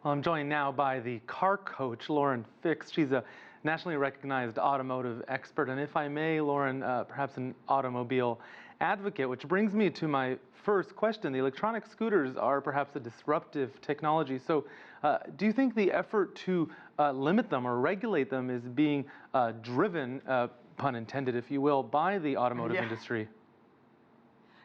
Well, I'm joined now by the car coach, Lauren Fix. She's a nationally recognized automotive expert, and if I may, Lauren, perhaps an automobile advocate, which brings me to my first question. The electronic scooters are perhaps a disruptive technology. So do you think the effort to limit them or regulate them is being driven, pun intended, if you will, by the automotive industry?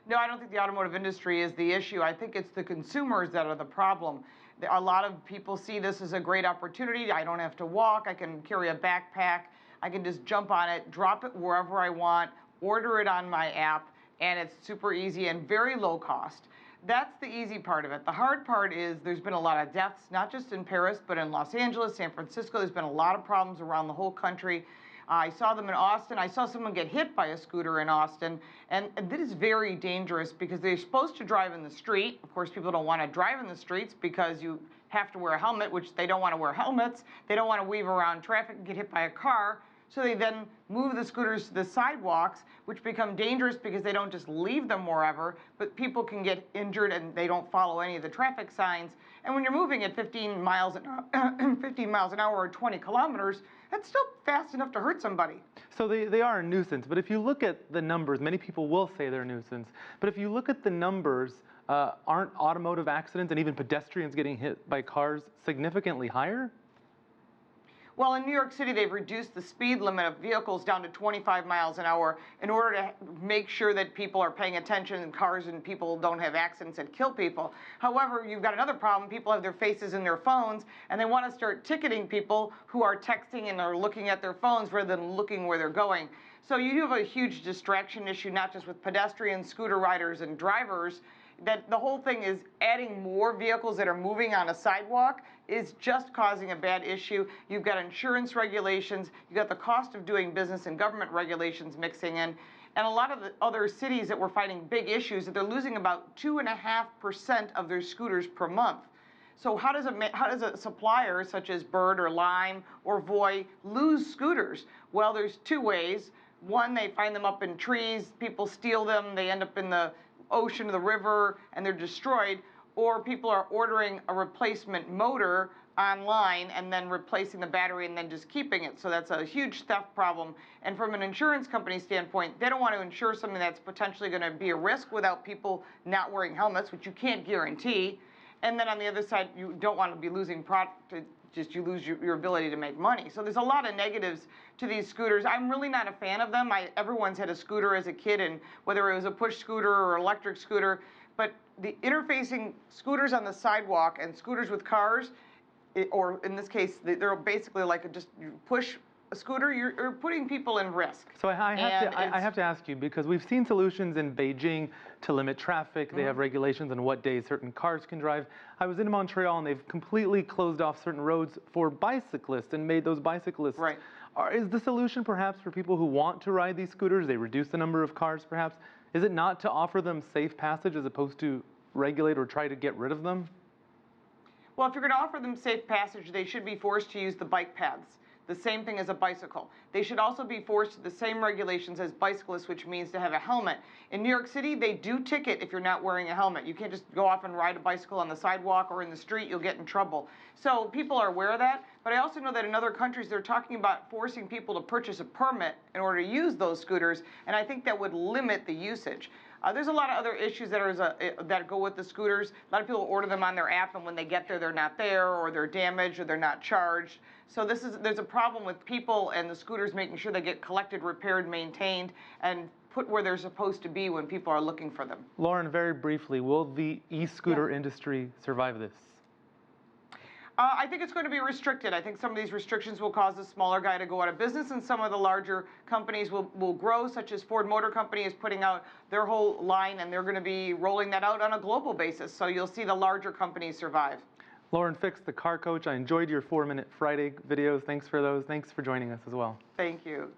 No, I don't think the automotive industry is the issue. I think it's the consumers that are the problem. A lot of people see this as a great opportunity. I don't have to walk. I can carry a backpack. I can just jump on it, drop it wherever I want, order it on my app, and it's super easy and very low cost. That's the easy part of it. The hard part is there's been a lot of deaths, not just in Paris, but in Los Angeles, San Francisco. There's been a lot of problems around the whole country. I saw them in Austin. I saw someone get hit by a scooter in Austin, and this is very dangerous because they're supposed to drive in the street. Of course, people don't want to drive in the streets because you have to wear a helmet, which they don't want to wear helmets. They don't want to weave around traffic and get hit by a car. So they then move the scooters to the sidewalks, which become dangerous because they don't just leave them wherever, but people can get injured and they don't follow any of the traffic signs. And when you're moving at 15 miles an hour or 20 kilometers, that's still fast enough to hurt somebody. So they are a nuisance, but if you look at the numbers, many people will say they're a nuisance, but if you look at the numbers, aren't automotive accidents and even pedestrians getting hit by cars significantly higher? Well, in New York City, they've reduced the speed limit of vehicles down to 25 miles an hour in order to make sure that people are paying attention and cars and people don't have accidents that kill people. However, you've got another problem. People have their faces in their phones, and they want to start ticketing people who are texting and are looking at their phones rather than looking where they're going. So you do have a huge distraction issue, not just with pedestrians, scooter riders, and drivers. That the whole thing is adding more vehicles that are moving on a sidewalk is just causing a bad issue. You've got insurance regulations, you've got the cost of doing business and government regulations mixing in, and a lot of the other cities that were fighting big issues that they're losing about 2.5% of their scooters per month. So how does a supplier such as Bird or Lime or Voy lose scooters? Well, there's two ways. One, they find them up in trees, people steal them, they end up in the ocean or the river and they're destroyed, or people are ordering a replacement motor online and then replacing the battery and then just keeping it. So that's a huge theft problem. And from an insurance company standpoint, they don't want to insure something that's potentially going to be a risk without people not wearing helmets, which you can't guarantee. And then on the other side, you don't want to be losing you lose your ability to make money. So there's a lot of negatives to these scooters. I'm really not a fan of them. Everyone's had a scooter as a kid, and whether it was a push scooter or electric scooter, but the interfacing scooters on the sidewalk and scooters with cars, or in this case, they're basically like you push a scooter, you're putting people in risk. So I have to ask you, because we've seen solutions in Beijing to limit traffic. They have regulations on what days certain cars can drive. I was in Montreal and they've completely closed off certain roads for bicyclists and made those bicyclists. Right. Is the solution perhaps for people who want to ride these scooters, they reduce the number of cars perhaps, is it not to offer them safe passage as opposed to regulate or try to get rid of them? Well, if you're going to offer them safe passage, they should be forced to use the bike paths. The same thing as a bicycle. They should also be forced to the same regulations as bicyclists, which means to have a helmet. In New York City, they do ticket if you're not wearing a helmet. You can't just go off and ride a bicycle on the sidewalk or in the street. You'll get in trouble. So people are aware of that. But I also know that in other countries, they're talking about forcing people to purchase a permit in order to use those scooters, and I think that would limit the usage. There's a lot of other issues that go with the scooters. A lot of people order them on their app, and when they get there, they're not there, or they're damaged, or they're not charged. So there's a problem with people and the scooters making sure they get collected, repaired, maintained, and put where they're supposed to be when people are looking for them. Lauren, very briefly, will the e-scooter industry survive this? I think it's going to be restricted. I think some of these restrictions will cause the smaller guy to go out of business, and some of the larger companies will grow, such as Ford Motor Company is putting out their whole line, and they're going to be rolling that out on a global basis. So you'll see the larger companies survive. Lauren Fix, the car coach. I enjoyed your 4-Minute Friday videos. Thanks for those. Thanks for joining us as well. Thank you.